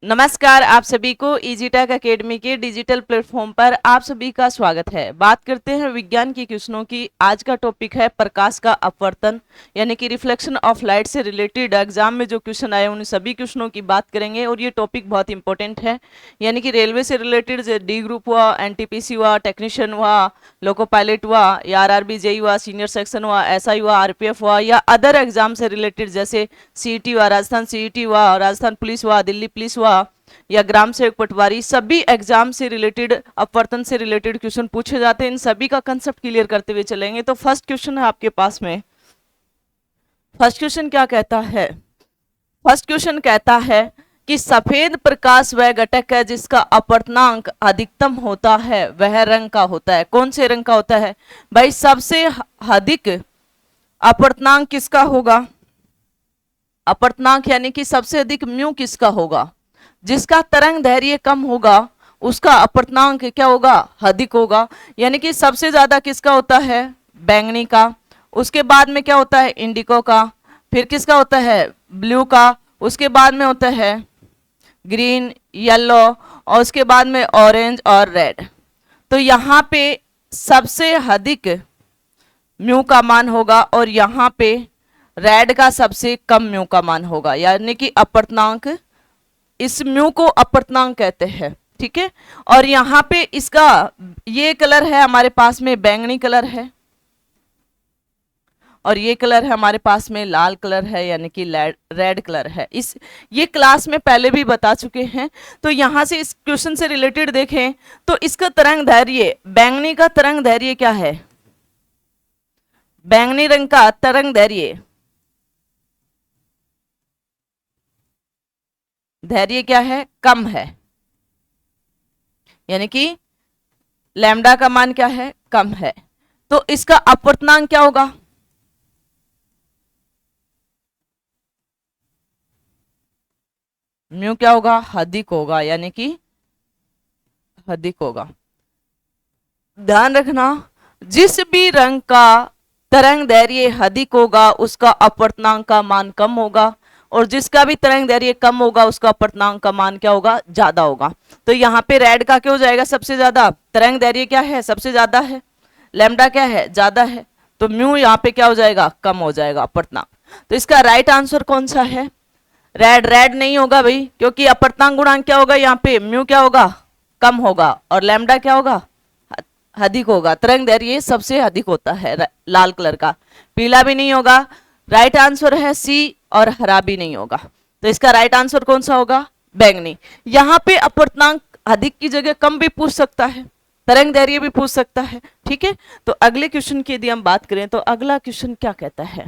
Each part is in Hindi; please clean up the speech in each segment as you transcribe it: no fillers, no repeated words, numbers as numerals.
नमस्कार, आप सभी को इजी टेक अकेडमी के डिजिटल प्लेटफॉर्म पर आप सभी का स्वागत है। बात करते हैं विज्ञान के क्वेश्चनों की। आज का टॉपिक है प्रकाश का अपवर्तन यानी कि रिफ्लेक्शन ऑफ लाइट से रिलेटेड एग्जाम में जो क्वेश्चन आए उन सभी क्वेश्चनों की बात करेंगे और ये टॉपिक बहुत इंपॉर्टेंट है। यानी कि रेलवे से रिलेटेड डी ग्रुप हुआ, एनटीपीसी हुआ, टेक्नीशियन हुआ, लोको पायलट हुआ या आरआरबी जेई हुआ, सीनियर सेक्शन हुआ, एसआई हुआ, आरपीएफ हुआ या अदर एग्जाम से रिलेटेड जैसे सीईटी हुआ, राजस्थान सीईटी हुआ, राजस्थान पुलिस हुआ, दिल्ली पुलिस हुआ या ग्राम सेवक पटवारी, सभी एग्जाम से रिलेटेड अपवर्तन से रिलेटेड क्वेश्चन पूछे जाते हैं। इन सभी का कंसेप्ट क्लियर करते हुए चलेंगे। तो फर्स्ट क्वेश्चन है आपके पास में। फर्स्ट क्वेश्चन क्या कहता है? फर्स्ट क्वेश्चन कहता है कि सफेद प्रकाश वह घटक है जिसका अपवर्तनांक अधिकतम होता है, वह रंग का होता है। कौन से रंग का होता है भाई? सबसे अधिक अपवर्तनांक किसका होगा? अपवर्तनांक यानी कि सबसे अधिक म्यू किसका होगा? जिसका तरंग दैर्घ्य कम होगा उसका अपवर्तनांक क्या होगा? अधिक होगा। यानी कि सबसे ज्यादा किसका होता है? बैंगनी का। उसके बाद में क्या होता है? इंडिको का। फिर किसका होता है? ब्लू का। उसके बाद में होता है ग्रीन, येलो और उसके बाद में ऑरेंज और रेड। तो यहाँ पे सबसे अधिक म्यू का मान होगा और यहाँ पे रेड का सबसे कम म्यू का मान होगा। यानी कि अपवर्तनांक, इस म्यू को अपवर्तनांक कहते हैं। ठीक है। और यहाँ पे इसका ये कलर है हमारे पास में बैंगनी कलर है और ये कलर है हमारे पास में लाल कलर है यानी कि रेड कलर है। इस ये क्लास में पहले भी बता चुके हैं। तो यहाँ से इस क्वेश्चन से रिलेटेड देखें तो इसका तरंग दैर्घ्य, बैंगनी का तरंग दैर्घ्य क्या है? बैंगनी रंग का तरंग दैर्घ्य क्या है? कम है। यानी कि लैम्डा का मान क्या है? कम है। तो इसका अपवर्तनांक क्या होगा? म्यू क्या होगा? अधिक होगा। यानी कि अधिक होगा। ध्यान रखना, जिस भी रंग का तरंग दैर्घ्य अधिक होगा उसका अपवर्तनांक का मान कम होगा और जिसका भी तरंग दैर्घ्य कम होगा उसका अपवर्तनांक का मान क्या होगा? ज्यादा होगा। तो यहाँ पे रेड का क्या हो जाएगा? सबसे ज्यादा। तरंग दैर्घ्य क्या है? सबसे ज्यादा है। लैम्डा क्या है? ज्यादा है। तो म्यू यहाँ पे क्या हो जाएगा? कम हो जाएगा अपवर्तनांक। तो इसका राइट आंसर कौन सा है? रेड। रेड नहीं होगा भाई, क्योंकि अपवर्तनांक गुणांक क्या होगा? यहाँ पे म्यू क्या होगा? कम होगा और लैम्डा क्या होगा? अधिक होगा। तरंग दैर्घ्य सबसे अधिक होता है लाल कलर का। पीला भी नहीं होगा। राइट आंसर है सी और हरा भी नहीं होगा। तो इसका राइट आंसर कौन सा होगा? बैंगनी। यहाँ पे अपवर्तनांक अधिक की जगह कम भी पूछ सकता है, तरंग दैर्घ्य भी पूछ सकता है। ठीक है। तो अगले क्वेश्चन की यदि हम बात करें तो अगला क्वेश्चन क्या कहता है?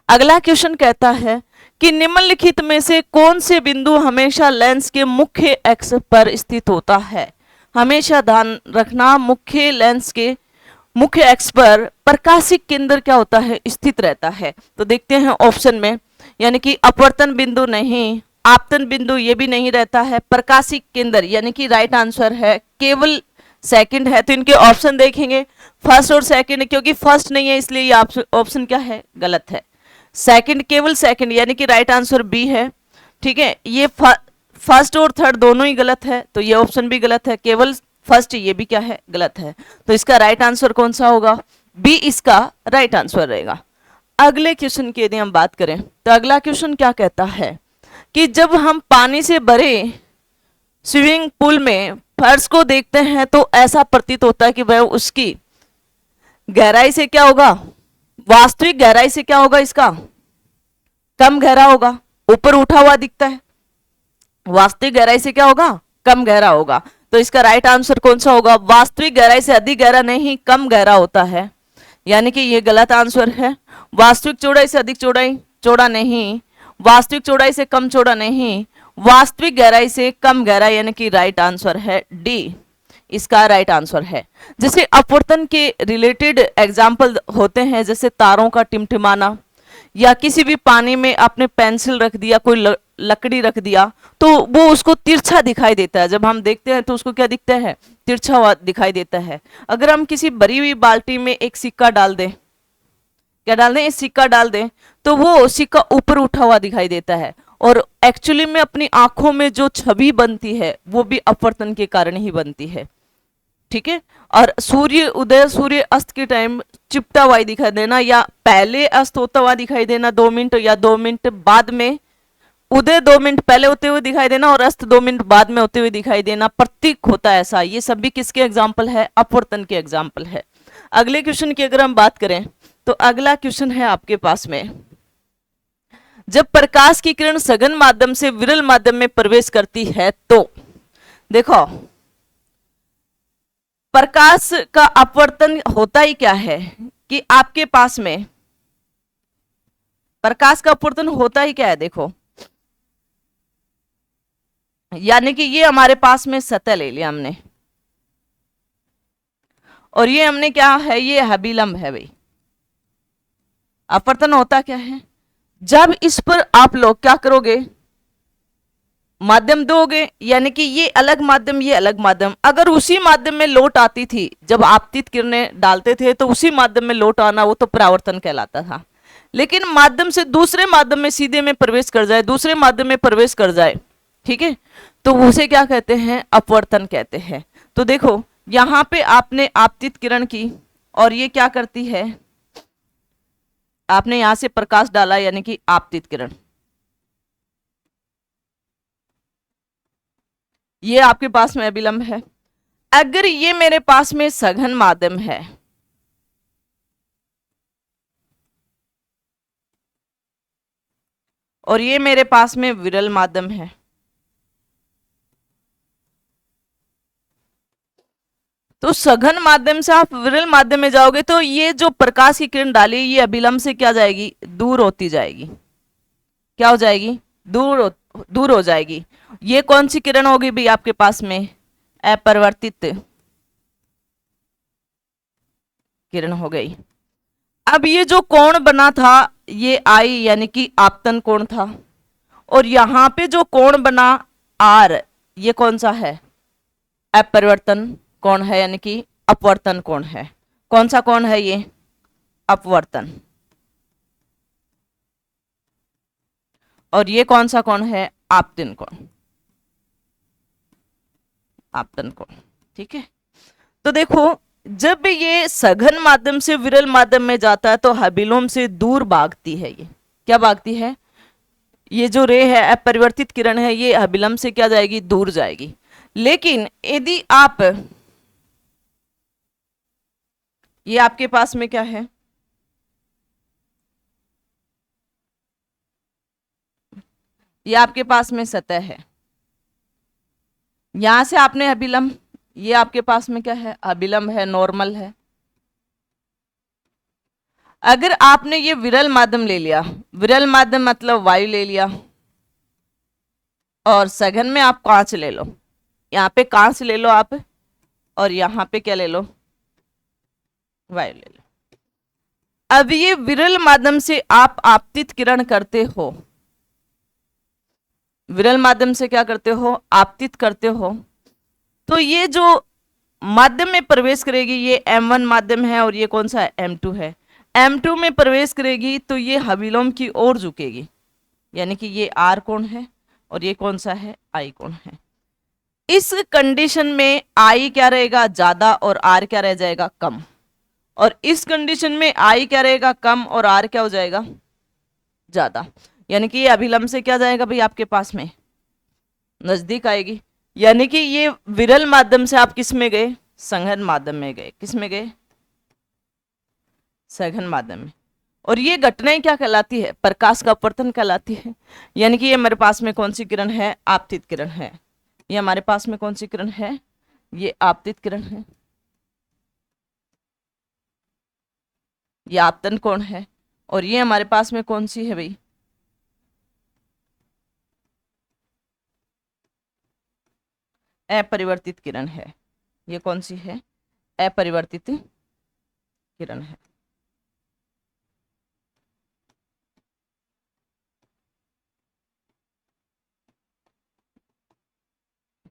अगला क्वेश्चन कहता है कि निम्नलिखित में से कौन से बिंदु हमेशा लेंस के मुख्य एक्स पर स्थित होता है? हमेशा ध्यान रखना, मुख्य लेंस के मुख्य एक्स पर प्रकाशिक केंद्र क्या होता है? स्थित रहता है। तो देखते हैं ऑप्शन में। यानी कि अपवर्तन बिंदु नहीं, आपतन बिंदु ये भी नहीं रहता है, प्रकाशिक केंद्र यानी कि राइट आंसर है केवल सेकंड है। तो इनके ऑप्शन देखेंगे फर्स्ट और सेकंड, क्योंकि फर्स्ट नहीं है इसलिए ये ऑप्शन क्या है? गलत है। सेकंड, केवल सेकंड यानी कि राइट आंसर बी है। ठीक है। ये फर्स्ट और थर्ड दोनों ही गलत है तो ये ऑप्शन भी गलत है। केवल फर्स्ट, ये भी क्या है? गलत है। तो इसका राइट आंसर कौन सा होगा? बी इसका राइट आंसर रहेगा। अगले क्वेश्चन की यदि हम बात करें तो अगला क्वेश्चन क्या कहता है कि जब हम पानी से भरे स्विमिंग पूल में फर्श को देखते हैं तो ऐसा प्रतीत होता है कि वह उसकी गहराई से क्या होगा? वास्तविक गहराई से क्या होगा? इसका कम गहरा होगा, ऊपर उठा हुआ दिखता है। वास्तविक गहराई से क्या होगा? कम गहरा होगा। तो इसका राइट आंसर कौन सा होगा? वास्तविक गहराई से अधिक गहरा नहीं, कम गहरा होता है। यानी कि ये गलत आंसर है। वास्तविक चौड़ाई से अधिक चौड़ाई चौड़ा नहीं, वास्तविक चौड़ाई से कम चौड़ा नहीं, वास्तविक गहराई से कम गहरा, यानी कि राइट आंसर है डी इसका राइट आंसर है। जैसे अपवर्तन के रिलेटेड एग्जाम्पल होते हैं, जैसे तारों का टिमटिमाना या किसी भी पानी में आपने पेंसिल रख दिया, कोई लकड़ी रख दिया तो वो उसको तिरछा दिखाई देता है। जब हम देखते हैं तो उसको क्या दिखता है? तिरछा हुआ दिखाई देता है। अगर हम किसी भरी हुई बाल्टी में एक सिक्का डाल दें, क्या डाल दें? एक सिक्का डाल दें तो वो सिक्का ऊपर उठा हुआ दिखाई देता है। और एक्चुअली में अपनी आंखों में जो छवि बनती है वो भी अपवर्तन के कारण ही बनती है। ठीक है, और सूर्य उदय सूर्य अस्त के टाइम चिपटा हुआ दिखाई देना, या पहले अस्त होता हुआ दिखाई देना 2 मिनट, या 2 मिनट बाद में उदय 2 मिनट पहले होते हुए दिखाई देना और अस्त 2 मिनट बाद में होते हुए दिखाई देना, प्रतीक होता है ऐसा। ये सब भी किसके एग्जाम्पल है? अपवर्तन के एग्जाम्पल है। अगले क्वेश्चन की अगर हम बात करें तो अगला क्वेश्चन है आपके पास में, जब प्रकाश की किरण सघन माध्यम से विरल माध्यम में प्रवेश करती है तो देखो, प्रकाश का अपवर्तन होता ही क्या है कि आपके पास में प्रकाश का अपवर्तन होता ही क्या है, देखो, यानी कि ये हमारे पास में सतह ले लिया हमने, और ये हमने क्या है, ये अभिलंब है भाई। अपवर्तन होता क्या है? जब इस पर आप लोग क्या करोगे, माध्यम दोगे, यानी कि ये अलग माध्यम ये अलग माध्यम, अगर उसी माध्यम में लोट आती थी जब आपतित किरणें डालते थे तो उसी माध्यम में लोट आना वो तो परावर्तन कहलाता था। लेकिन माध्यम से दूसरे माध्यम में सीधे में प्रवेश कर जाए, दूसरे माध्यम में प्रवेश कर जाए, ठीक है, तो उसे क्या कहते हैं? अपवर्तन कहते हैं। तो देखो यहां पे आपने आपतित किरण की और ये क्या करती है, आपने यहां से प्रकाश डाला यानी कि आपतित किरण, ये आपके पास में अभिलंब है। अगर ये मेरे पास में सघन माध्यम है, और ये मेरे पास में विरल माध्यम है, तो सघन माध्यम से आप विरल माध्यम में जाओगे तो ये जो प्रकाश की किरण डाली ये अभिलंब से क्या जाएगी? दूर होती जाएगी। क्या हो जाएगी? दूर हो जाएगी। ये कौन सी किरण होगी भी आपके पास में? अपरिवर्तित किरण हो गई। अब ये जो कोण बना था ये आई यानी कि आपतन कोण था, और यहां पे जो कोण बना आर ये कौन सा है? अपरिवर्तन कोण है यानी कि अपवर्तन कोण है। कौन सा कोण है ये? अपवर्तन। और ये कौन सा कोण है? आपतन कोण। आपतन कोण, ठीक है। तो देखो जब ये सघन माध्यम से विरल माध्यम में जाता है तो अभिलंब से दूर भागती है। ये क्या भागती है? ये जो रे है अपरिवर्तित किरण है ये अभिलंब से क्या जाएगी? दूर जाएगी। लेकिन यदि आप ये आपके पास में क्या है? ये आपके पास में सतह है, यहां से आपने अभिलंब, ये आपके पास में क्या है? अभिलंब है, नॉर्मल है। अगर आपने ये विरल माध्यम ले लिया, विरल माध्यम मतलब वायु ले लिया, और सघन में आप कांच ले लो, यहाँ पे कांच ले लो आप, और यहाँ पे क्या ले लो? वायु ले लो। अब ये विरल माध्यम से आप आपतित किरण करते हो, विरल माध्यम से क्या करते हो? आपतित करते हो, तो ये जो माध्यम में प्रवेश करेगी ये M1 माध्यम है, और ये कौन सा है? M2 है। M2 में प्रवेश करेगी तो ये अभिलंब की ओर झुकेगी, यानी कि ये R कोण है और ये कौन सा है? I कोण है। इस कंडीशन में I क्या रहेगा? ज्यादा, और R क्या रह जाएगा? कम। और इस कंडीशन में I क्या रहेगा? कम, और R क्या हो जाएगा? ज्यादा। यानी कि ये अभिलंब से क्या जाएगा भाई आपके पास में? नजदीक आएगी। यानी कि ये विरल माध्यम से आप किस में गए? सघन माध्यम में गए। किस में गए? सघन माध्यम में। और ये घटनाएं क्या कहलाती है? प्रकाश का अपवर्तन कहलाती है। यानी कि ये हमारे पास में कौन सी किरण है? आपतित किरण है। ये हमारे पास में कौन सी किरण है? ये आपतित किरण है। ये आपतन कोण है। और ये हमारे पास में कौन सी है भाई? अपरिवर्तित किरण है। ये कौन सी है? अपरिवर्तित किरण है।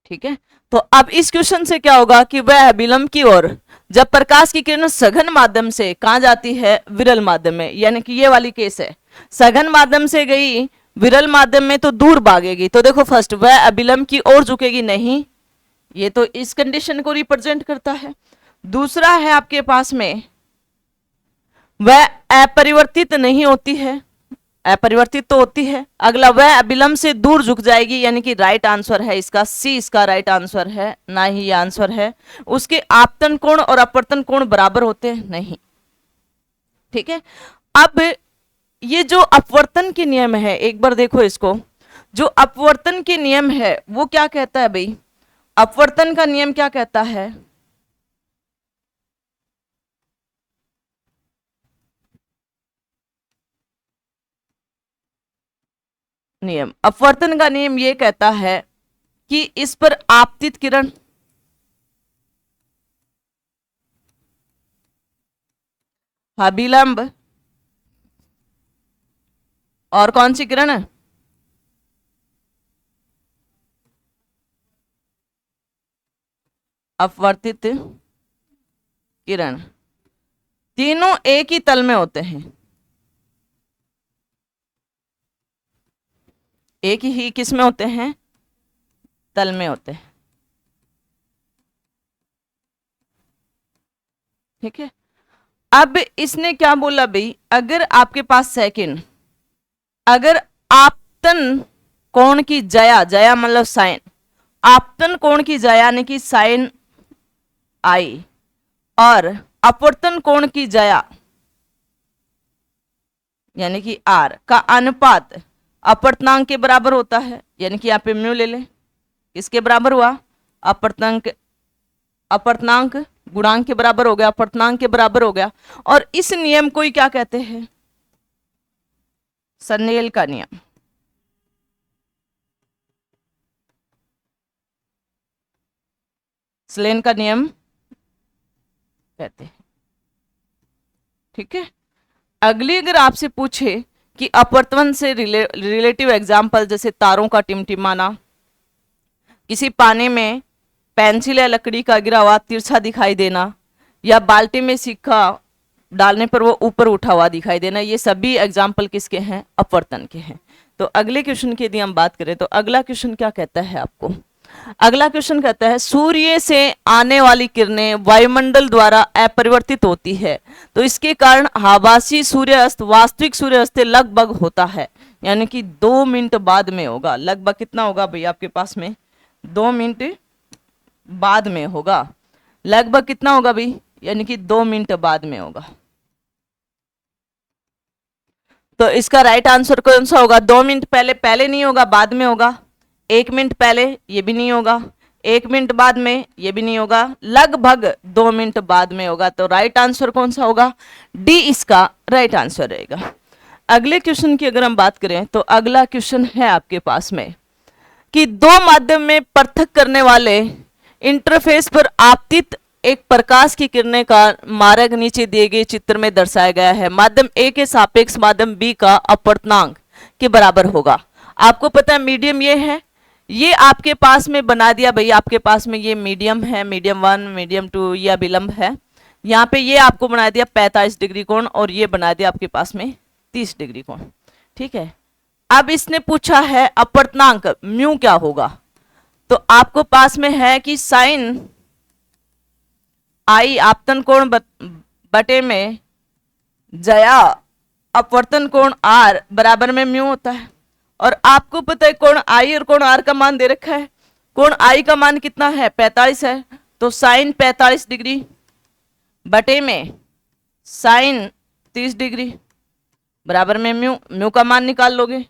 ठीक है, तो अब इस क्वेश्चन से क्या होगा कि वह अभिलंब की ओर जब प्रकाश की किरण सघन माध्यम से कहां जाती है? विरल माध्यम में। यानी कि ये वाली केस है, सघन माध्यम से गई विरल माध्यम में तो दूर भागेगी, तो देखो फर्स्ट वह अविलंब की ओर झुकेगी नहीं, ये तो इस कंडीशन को रिप्रेजेंट करता है। दूसरा है आपके पास में वह अपरिवर्तित नहीं होती है, अपरिवर्तित तो होती है। अगला वह अविलंब से दूर झुक जाएगी, यानी कि राइट आंसर है इसका सी, इसका राइट आंसर है, ना ही ये आंसर है। उसके आपतन कोण और अपवर्तन कोण बराबर होते हैं नहीं, ठीक है। अब ये जो अपवर्तन के नियम है, एक बार देखो इसको, जो अपवर्तन के नियम है वो क्या कहता है भाई, अपवर्तन का नियम क्या कहता है, नियम अपवर्तन का नियम ये कहता है कि इस पर आपतित किरण अभिलंब और कौन सी किरण है, अपवर्तित किरण, तीनों एक ही तल में होते हैं, एक ही किस में होते हैं, तल में होते हैं, ठीक है। अब इसने क्या बोला भाई, अगर आपके पास सेकंड, अगर आपतन कोण की जया, जया मतलब साइन, आपतन कोण की जया यानी कि साइन आई और अपवर्तन कोण की जया यानी कि आर का अनुपात अपवर्तनांक के बराबर होता है, यानी कि यहाँ पे म्यू ले लें, किसके बराबर हुआ, अपवर्तनांक, अपवर्तनांक गुणांक के बराबर हो गया, अपवर्तनांक के बराबर हो गया। और इस नियम को ही क्या कहते हैं, सन्नेल का नियम, स्लेन का नियम कहते हैं, ठीक है। अगली अगर आपसे पूछे कि अपवर्तन से रिलेटिव एग्जाम्पल, जैसे तारों का टिमटिमाना, किसी पानी में पेंसिल या लकड़ी का गिरा हुआ तिरछा दिखाई देना, या बाल्टी में सिक्का डालने पर वो ऊपर उठा हुआ दिखाई देना, ये सभी एग्जाम्पल किसके हैं, अपवर्तन के हैं। तो अगले क्वेश्चन की यदि हम बात करें तो अगला क्वेश्चन क्या कहता है आपको, अगला क्वेश्चन कहता है सूर्य से आने वाली किरणें वायुमंडल द्वारा अपरिवर्तित होती है, तो इसके कारण आभासी सूर्यास्त वास्तविक सूर्यास्त से लगभग होता है, यानी कि 2 मिनट बाद में होगा। लगभग कितना होगा भाई आपके पास में, 2 मिनट बाद में होगा। लगभग कितना होगा भाई, यानी कि 2 मिनट बाद में होगा। तो इसका राइट आंसर कौन सा होगा, 2 मिनट पहले, पहले नहीं होगा बाद में होगा, 1 मिनट पहले ये भी नहीं होगा, 1 मिनट बाद में ये भी नहीं होगा, लगभग 2 मिनट बाद में होगा। तो राइट आंसर कौन सा होगा, डी इसका राइट आंसर रहेगा। अगले क्वेश्चन की अगर हम बात करें तो अगला क्वेश्चन है आपके पास में कि दो माध्यम में पृथक करने वाले इंटरफेस पर आपतित एक प्रकाश की किरणें का मार्ग नीचे दिए गए चित्र में दर्शाया गया है। माध्यम ए के सापेक्ष माध्यम बी का अपवर्तनांक के बराबर होगा। आपको पता है मीडियम ये है, ये आपके पास में बना दिया भाई, आपके पास में ये मीडियम है, मीडियम 1 मीडियम 2 या विलंब है। यहाँ पे ये आपको बना दिया 45 डिग्री कोण और ये बना दिया आपके पास में 30 डिग्री कोण, ठीक है। अब इसने पूछा है अपवर्तनांक म्यू क्या होगा, तो आपको पास में है कि साइन आई आपतन कोण बटे में जया अपवर्तन कोण आर बराबर में म्यू होता है। और आपको पता है कोण आई और कोण आर का मान दे रखा है, कोण आई का मान कितना है 45 है, तो साइन 45 डिग्री बटे में साइन 30 डिग्री बराबर में म्यू, म्यू का मान निकाल लोगे।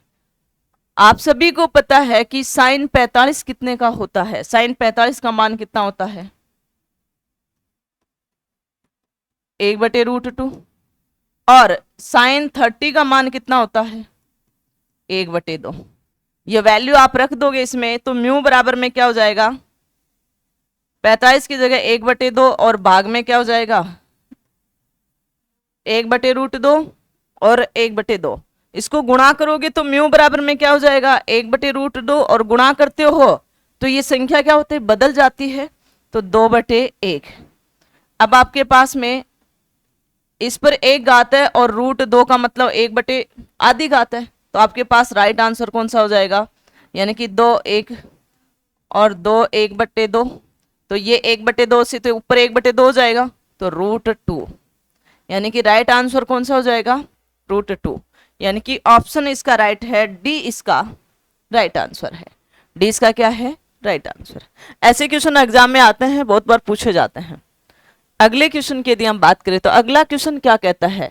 आप सभी को पता है कि साइन 45 कितने का होता है, साइन 45 का मान कितना होता है 1/√2 और साइन 30 का मान कितना होता है 1/2। ये वैल्यू आप रख दोगे इसमें तो म्यू बराबर में क्या हो जाएगा 45 की जगह 1/2 और भाग में क्या हो जाएगा 1/√2 और 1/2। इसको गुणा करोगे तो म्यू बराबर में क्या हो जाएगा 1/√2 और गुणा करते हो तो ये संख्या क्या होती है बदल जाती है, तो 2/1। अब आपके पास में इस पर 1 घात है और √2 का मतलब 1/आधी घात है, तो आपके पास राइट आंसर कौन सा हो जाएगा, यानी कि 2 1 और 2 1/2, तो ये 1/2 से तो ऊपर 1/2 हो जाएगा, तो √2, यानी कि राइट आंसर कौन सा हो जाएगा, √2, यानी कि ऑप्शन इसका राइट है, डी इसका राइट आंसर है। डी इसका क्या है, राइट आंसर। ऐसे क्वेश्चन एग्जाम में आते हैं, बहुत बार पूछे जाते हैं। अगले क्वेश्चन की यदि हम बात करें तो अगला क्वेश्चन क्या कहता है,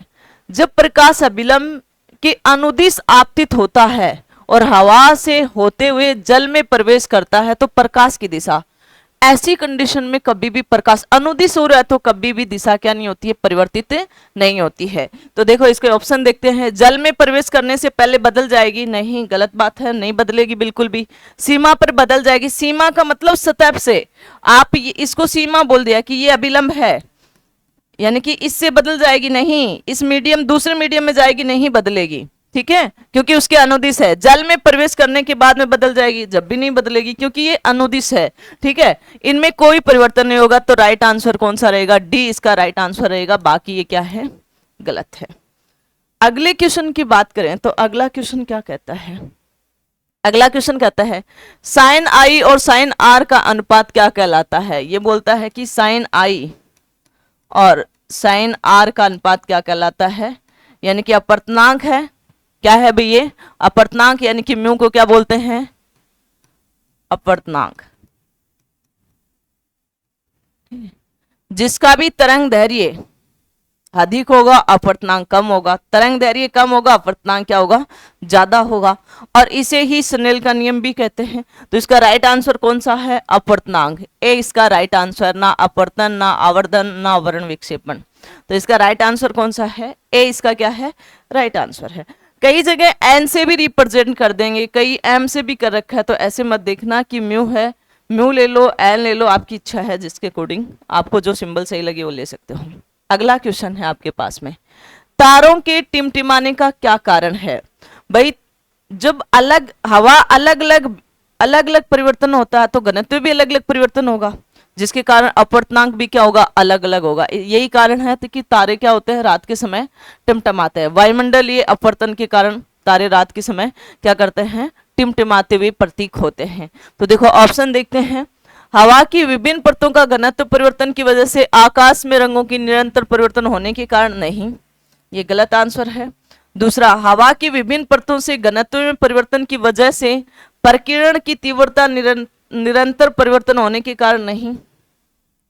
जब प्रकाश अभिलंब के अनुदिश आपतित होता है और हवा से होते हुए जल में प्रवेश करता है तो प्रकाश की दिशा, ऐसी कंडीशन में कभी भी प्रकाश अनुदिश हो रहा है तो कभी भी दिशा क्या नहीं होती है, परिवर्तित नहीं होती है। तो देखो इसके ऑप्शन देखते हैं। जल में प्रवेश करने से पहले बदल जाएगी, नहीं, गलत बात है, नहीं बदलेगी बिल्कुल भी। सीमा पर बदल जाएगी, सीमा का मतलब सतह से, आप इसको सीमा बोल दिया कि ये अभिलंब है, यानी कि इससे बदल जाएगी, नहीं, इस मीडियम दूसरे मीडियम में जाएगी, नहीं बदलेगी, ठीक है, क्योंकि उसके अनुदिश है। जल में प्रवेश करने के बाद में बदल जाएगी, जब भी नहीं बदलेगी, क्योंकि ये अनुदिश है, ठीक है, इनमें कोई परिवर्तन नहीं होगा। तो राइट आंसर कौन सा रहेगा, डी इसका राइट आंसर रहेगा, बाकी ये क्या है, गलत है। अगले क्वेश्चन की बात करें तो अगला क्वेश्चन क्या कहता है, अगला क्वेश्चन कहता है साइन आई और साइन आर का अनुपात क्या कहलाता है। ये बोलता है कि साइन आई और साइन आर का अनुपात क्या कहलाता है, यानी कि अपवर्तनांक है, क्या है भाई ये, अपवर्तनांक, यानी कि म्यू को क्या बोलते हैं, अपवर्तनांक। जिसका भी तरंग दैर्घ्य अधिक होगा अपवर्तनांक कम होगा, तरंग दैर्घ्य कम होगा अपवर्तनांक क्या होगा, ज्यादा होगा, और इसे ही स्नेल का नियम भी कहते हैं। तो इसका राइट आंसर कौन सा है, अपवर्तनांक, ए इसका राइट आंसर, ना अपवर्तन ना आवर्धन ना आवरण विक्षेपण। तो इसका राइट आंसर कौन सा है, ए इसका क्या है, राइट आंसर है। कई जगह एन से भी रिप्रेजेंट कर देंगे, कई एम से भी कर रखा है, तो ऐसे मत देखना कि म्यू है, म्यू ले लो, एन ले लो, आपकी इच्छा है, जिसके अकॉर्डिंग आपको जो सिंबल सही लगे वो ले सकते हो। अगला क्वेश्चन है आपके पास में, तारों के टिमटिमाने का क्या कारण है। भाई जब हवा अलग अलग परिवर्तन होता है तो घनत्व भी अलग अलग परिवर्तन होगा, जिसके कारण अपवर्तनांक भी क्या होगा, अलग अलग होगा। यही कारण है कि तारे क्या होते हैं, रात के समय टिमटिमाते हैं। वायुमंडलीय अपवर्तन के कारण तारे रात के समय क्या करते हैं, टिमटिमाते हुए प्रतीक होते हैं। तो देखो ऑप्शन देखते हैं। हवा की विभिन्न परतों का घनत्व परिवर्तन की वजह से आकाश में रंगों की निरंतर परिवर्तन होने के कारण, नहीं, ये गलत आंसर है। दूसरा, हवा की विभिन्न परतों से घनत्व में परिवर्तन की वजह से प्रकीर्णन की तीव्रता निरंतर परिवर्तन होने के कारण, नहीं।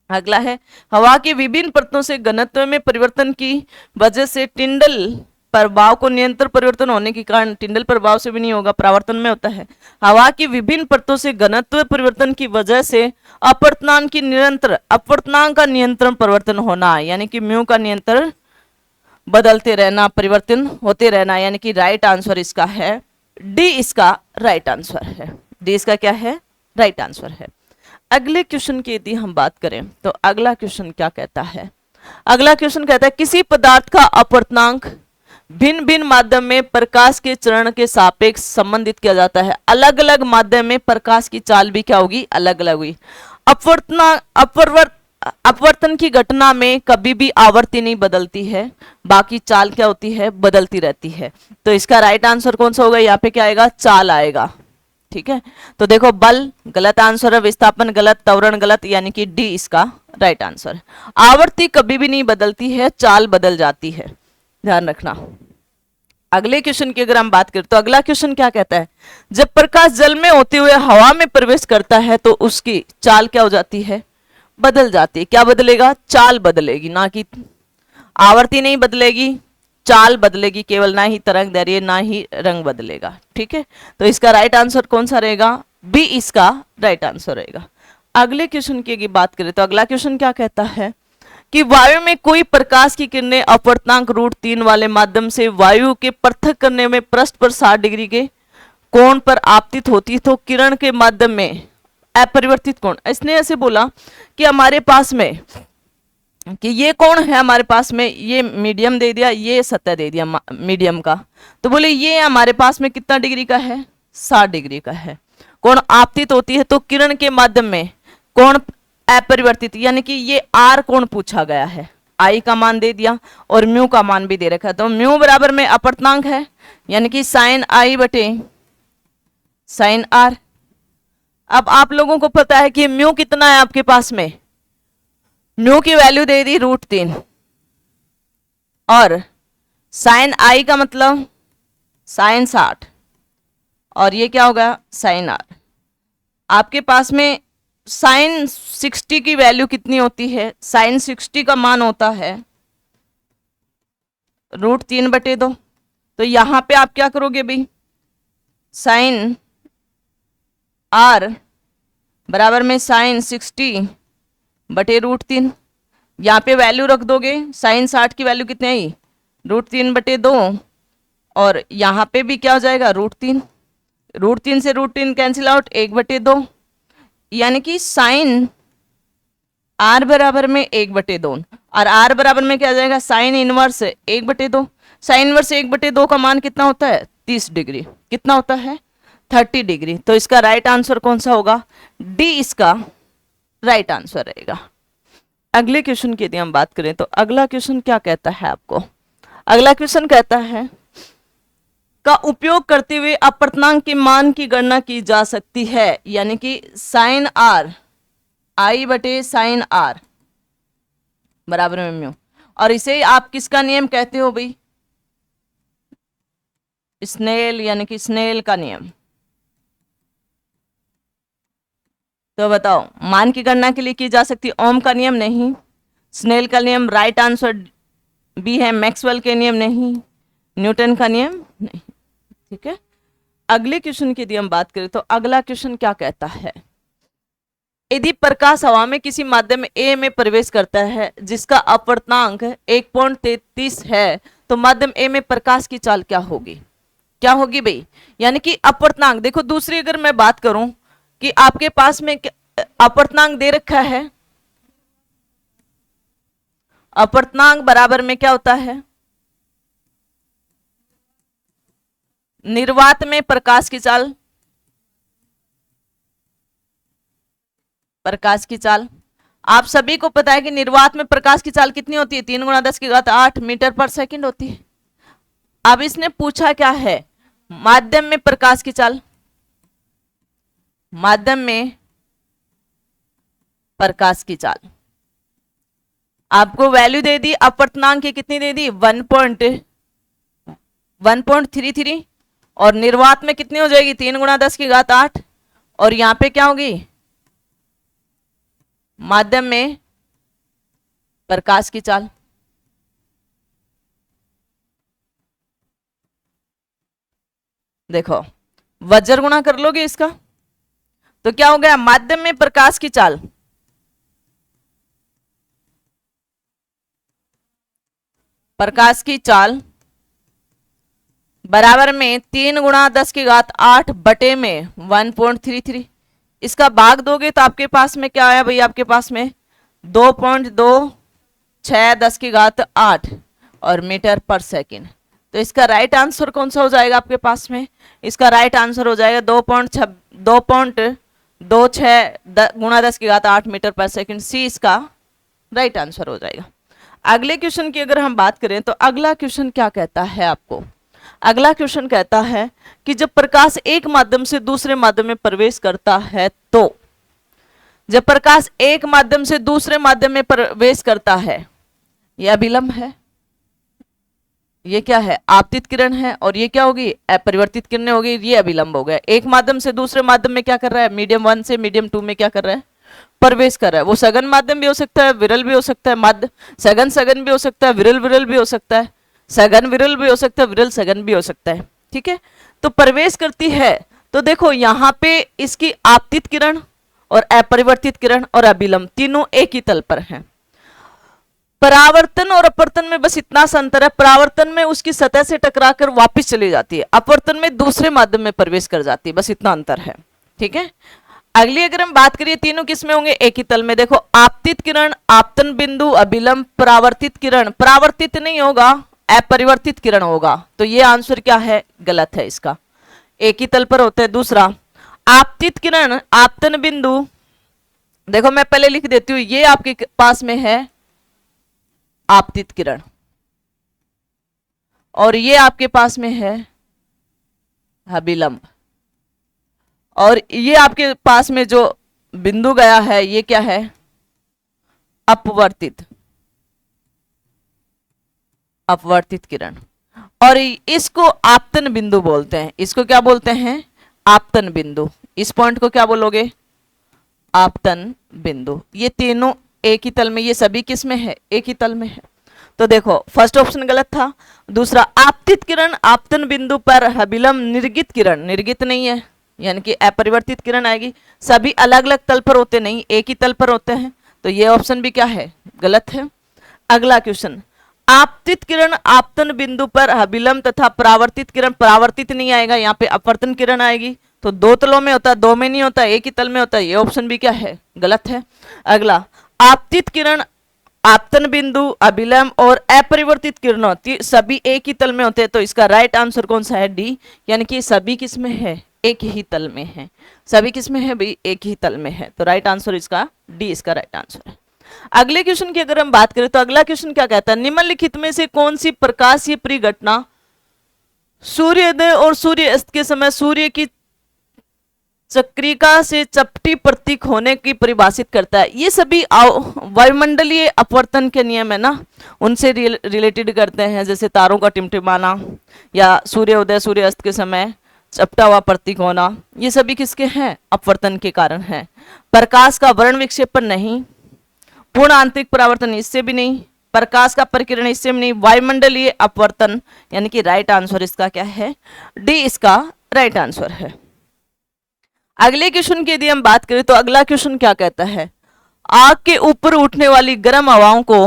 अगला है, हवा की विभिन्न परतों से घनत्व में परिवर्तन की वजह से टिंडल प्रभाव को निरंतर परिवर्तन होने के कारण, टिंडल प्रभाव से भी नहीं होगा, परावर्तन में होता है। हवा की विभिन्न परतों से घनत्व परिवर्तन की वजह से अपवर्तनांक का नियंत्रण परिवर्तन होना, यानी कि म्यू का नियंत्रण बदलते रहना, परिवर्तन होते रहना, यानी कि राइट आंसर इसका है, डी इसका राइट आंसर है, डी इसका क्या है, राइट आंसर है। अगले क्वेश्चन की यदि हम बात करें तो अगला क्वेश्चन क्या कहता है, अगला क्वेश्चन कहता है किसी पदार्थ का अपवर्तनांक भिन्न भिन्न माध्यम में प्रकाश के चरण के सापेक्ष संबंधित किया जाता है। अलग अलग माध्यम में प्रकाश की चाल भी क्या होगी, अलग अलग हुई। अपवर्तन की घटना में कभी भी आवृत्ति नहीं बदलती है, बाकी चाल क्या होती है, बदलती रहती है। तो इसका राइट आंसर कौन सा होगा, यहाँ पे क्या आएगा, चाल आएगा, ठीक है। तो देखो बल गलत आंसर है, विस्थापन गलत, त्वरण गलत, यानी कि डी इसका राइट आंसर है। आवृत्ति कभी भी नहीं बदलती है, चाल बदल जाती है, ध्यान रखना। अगले क्वेश्चन की अगर हम बात करें तो अगला क्वेश्चन क्या कहता है, जब प्रकाश जल में होते हुए हवा में प्रवेश करता है तो उसकी चाल क्या हो जाती है, बदल जाती है। क्या बदलेगा, चाल बदलेगी, ना कि आवृत्ति नहीं बदलेगी, चाल बदलेगी केवल, ना ही तरंग दैर्घ्य ना ही रंग बदलेगा, ठीक है। तो इसका राइट आंसर कौन सा रहेगा, बी इसका राइट आंसर रहेगा। अगले क्वेश्चन की बात करें तो अगला क्वेश्चन क्या कहता है कि वायु में कोई प्रकाश की किरणें अपवर्तनांक √3 वाले माध्यम से वायु के पृथक करने में पृष्ठ पर 60 डिग्री के कोण पर आपतित होती है तो किरण के माध्यम में अपरिवर्तित कोण, इसने ऐसे बोला कि हमारे पास में कि ये कोण है, हमारे पास में ये मीडियम दे दिया, ये सतह दे दिया मीडियम का, तो बोले ये हमारे पास में कितना डिग्री का है, 60 डिग्री का है। कोण आपतित होती है तो किरण के माध्यम में कोण अपरिवर्तित, यानी कि ये आर कोण पूछा गया है, आई का मान दे दिया और म्यू का मान भी दे रखा है। तो म्यू बराबर में अपवर्तनांक है यानी कि साइन आई बटे साइन आर। अब आप लोगों को पता है कि म्यू कितना है आपके पास में, म्यू की वैल्यू दे दी √3 और साइन आई का मतलब साइन 60 और ये क्या होगा साइन आर। आपके पास में साइन 60 की वैल्यू कितनी होती है, साइन 60 का मान होता है √3/2। तो यहां पे आप क्या करोगे भाई, साइन आर बराबर में साइन 60/√3, यहाँ पे वैल्यू रख दोगे। साइन 60 की वैल्यू कितनी आई √3/2 और यहाँ पे भी क्या हो जाएगा √3, √3 से √3 कैंसिल आउट 1/2, यानी कि साइन आर बराबर में 1/2 और आर बराबर में क्या आ जाएगा साइन इनवर्स 1/2। साइन इनवर्स 1/2 का मान कितना होता है 30 डिग्री, कितना होता है 30 डिग्री। तो इसका राइट आंसर कौन सा होगा, डी इसका राइट आंसर रहेगा। अगले क्वेश्चन की यदि हम बात करें तो अगला क्वेश्चन क्या कहता है आपको, अगला क्वेश्चन कहता है का उपयोग करते हुए अपवर्तनांक के मान की गणना की जा सकती है, यानी कि साइन आर आई बटे साइन आर बराबर में म्यू, और इसे आप किसका नियम कहते हो भाई, स्नेल यानी कि स्नेल का नियम। तो बताओ मान की गणना के लिए की जा सकती है, ओम का नियम नहीं, स्नेल का नियम राइट आंसर बी है, मैक्सवेल के नियम नहीं, न्यूटन का नियम नहीं। ठीक है, अगले क्वेश्चन की यदि हम बात करें तो अगला क्वेश्चन क्या कहता है, यदि प्रकाश हवा में किसी माध्यम ए में प्रवेश करता है जिसका अपवर्तनांक 1.33 है तो माध्यम ए में प्रकाश की चाल क्या होगी, क्या होगी भाई, यानी कि अपवर्तनांक। देखो दूसरी अगर मैं बात करूं कि आपके पास में अपवर्तनांक दे रखा है, अपवर्तनांक बराबर में क्या होता है निर्वात में प्रकाश की चाल, प्रकाश की चाल आप सभी को पता है कि निर्वात में प्रकाश की चाल कितनी होती है 3 × 10⁸ मीटर पर सेकंड होती है। अब इसने पूछा क्या है माध्यम में प्रकाश की चाल, माध्यम में प्रकाश की चाल आपको वैल्यू दे दी अपवर्तनांक की, कितनी दे दी 1.33 और निर्वात में कितनी हो जाएगी 3 × 10⁸ और यहां पे क्या होगी माध्यम में प्रकाश की चाल। देखो वज्र गुणा कर लोगे इसका तो क्या हो गया माध्यम में प्रकाश की चाल, प्रकाश की चाल बराबर में 3 × 10⁸ बटे में 1.33, इसका भाग दोगे तो आपके पास में क्या आया भाई, आपके पास में 2.26 और मीटर पर सेकंड। तो इसका राइट आंसर कौन सा हो जाएगा आपके पास में, इसका राइट आंसर हो जाएगा 2.26 × 10⁸ मीटर पर सेकंड, सी इसका राइट आंसर हो जाएगा। अगले क्वेश्चन की अगर हम बात करें तो अगला क्वेश्चन क्या कहता है आपको, अगला क्वेश्चन कहता है कि जब प्रकाश एक माध्यम से दूसरे माध्यम में प्रवेश करता है तो, जब प्रकाश एक माध्यम से दूसरे माध्यम में प्रवेश करता है, यह अभिलंब है, ये क्या है आपतित किरण है और ये क्या होगी अपरिवर्तित किरणें होगी, ये अभिलंब हो गया। एक माध्यम से दूसरे माध्यम में क्या कर रहा है मीडियम 1 से मीडियम 2 में क्या कर रहा है प्रवेश कर रहा है। वो सघन माध्यम भी हो सकता है, विरल भी हो सकता है, माध्य सघन सघन भी हो सकता है, विरल विरल भी हो सकता है, सघन विरल भी हो सकता है, विरल सघन भी हो सकता है। ठीक है, तो प्रवेश करती है तो देखो यहाँ पे इसकी आपतित किरण और अपरिवर्तित किरण और अभिलंब तीनों एक ही तल पर हैं। परावर्तन और अपवर्तन में बस इतना सा अंतर है, परावर्तन में उसकी सतह से टकराकर वापस चली जाती है, अपवर्तन में दूसरे माध्यम में प्रवेश कर जाती है, बस इतना अंतर है। ठीक है, अगली अगर हम बात करिए तीनों किसमें होंगे एक ही तल में। देखो आपतित किरण, आपतन बिंदु, अभिलंब, परावर्तित किरण, परावर्तित नहीं होगा अपरिवर्तित किरण होगा, तो ये आंसर क्या है गलत है, इसका एक ही तल पर होता है। दूसरा आपतित किरण, आपतन बिंदु, देखो मैं पहले लिख देती हूं, ये आपके पास में है आपतित किरण, और ये आपके पास में है अभिलंब, और ये आपके पास में जो बिंदु गया है ये क्या है, अपवर्तित, अपवर्तित किरण, और इसको आपतन बिंदु बोलते हैं। इसको क्या बोलते हैं, आपतन बिंदु। इस पॉइंट को क्या बोलोगे, आपतन बिंदु। ये तीनों एक ही तल में, ये सभी किस में है, एक ही तल में है। तो देखो फर्स्ट ऑप्शन गलत था। दूसरा, आपतित किरण आपतन बिंदु पर अभिलंब निर्गित किरण, निर्गित नहीं है यानी कि अपरिवर्तित किरण आएगी। सभी अलग अलग तल पर होते नहीं, एक ही तल पर होते हैं, तो ये ऑप्शन भी क्या है, गलत है। अगला क्वेश्चन, आपतित किरण आपतन बिंदु पर अभिलंब तथा परावर्तित किरण, परावर्तित नहीं आएगा, यहाँ पे अपवर्तन किरण आएगी। तो दो तलों में होता है, दो में नहीं होता, एक ही तल में होता है, ये ऑप्शन भी क्या है, गलत है। अगला, आपतित किरण आपतन बिंदु अभिलंब और अपरिवर्तित किरणों सभी एक ही तल में होते हैं, तो इसका राइट आंसर कौन सा है, डी, यानी कि सभी किस में है, एक ही तल में है। सभी किस में है भाई, एक ही तल में है, तो राइट आंसर इसका डी, इसका राइट आंसर है। अगले क्वेश्चन की अगर हम बात करें तो अगला क्वेश्चन क्या कहता है, निम्नलिखित में से कौन सी प्रकाशीय परिघटना सूर्योदय और सूर्य अस्त के समय सूर्य की चक्रिका से चपटी प्रतीक होने की परिभाषित करता है। ये सभी वायुमंडलीय अपवर्तन के नियम है ना, उनसे रिलेटेड करते हैं, जैसे तारों का टिमटिमाना या सूर्योदय सूर्य अस्त के समय चपटा हुआ प्रतीक होना, ये सभी किसके हैं, अपवर्तन के कारण है। प्रकाश का वर्ण विक्षेपण नहीं, पूर्ण आंतरिक परावर्तन इससे भी नहीं, प्रकाश का परिकिरण इससे भी नहीं, वायुमंडलीय अपवर्तन, यानी कि राइट आंसर इसका क्या है, डी इसका राइट आंसर है। अगले क्वेश्चन की यदि हम बात करें तो अगला क्वेश्चन क्या कहता है, आग के ऊपर उठने वाली गर्म हवाओं को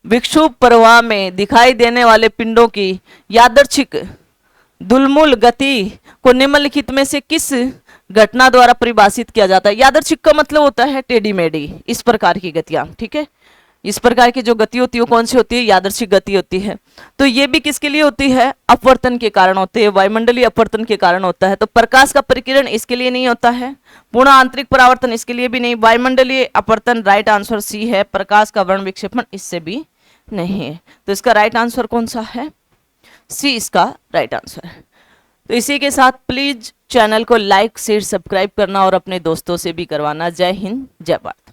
विक्षुब्ध प्रवाह में दिखाई देने वाले पिंडों की यादृच्छिक दुलमुल गति को निम्नलिखित में से किस घटना द्वारा परिभाषित किया जाता है। यादृच्छिक का मतलब होता है टेढ़ी मेढ़ी, इस प्रकार की गतियां, ठीक है, इस प्रकार की जो गति होती है वो कौन सी होती है, यादृच्छिक गति होती है। तो ये भी किसके लिए होती है, अपवर्तन के कारण होते हैं, वायुमंडलीय अपवर्तन के कारण होता है। तो प्रकाश का परिकिरण इसके लिए नहीं होता है, पूर्ण आंतरिक परावर्तन इसके लिए भी नहीं, वायुमंडलीय अपवर्तन राइट आंसर सी है, प्रकाश का वर्ण विक्षेपण इससे भी नहीं है। तो इसका राइट आंसर कौन सा है, सी इसका राइट आंसर है। तो इसी के साथ प्लीज चैनल को लाइक शेयर सब्सक्राइब करना और अपने दोस्तों से भी करवाना। जय हिंद, जय भारत।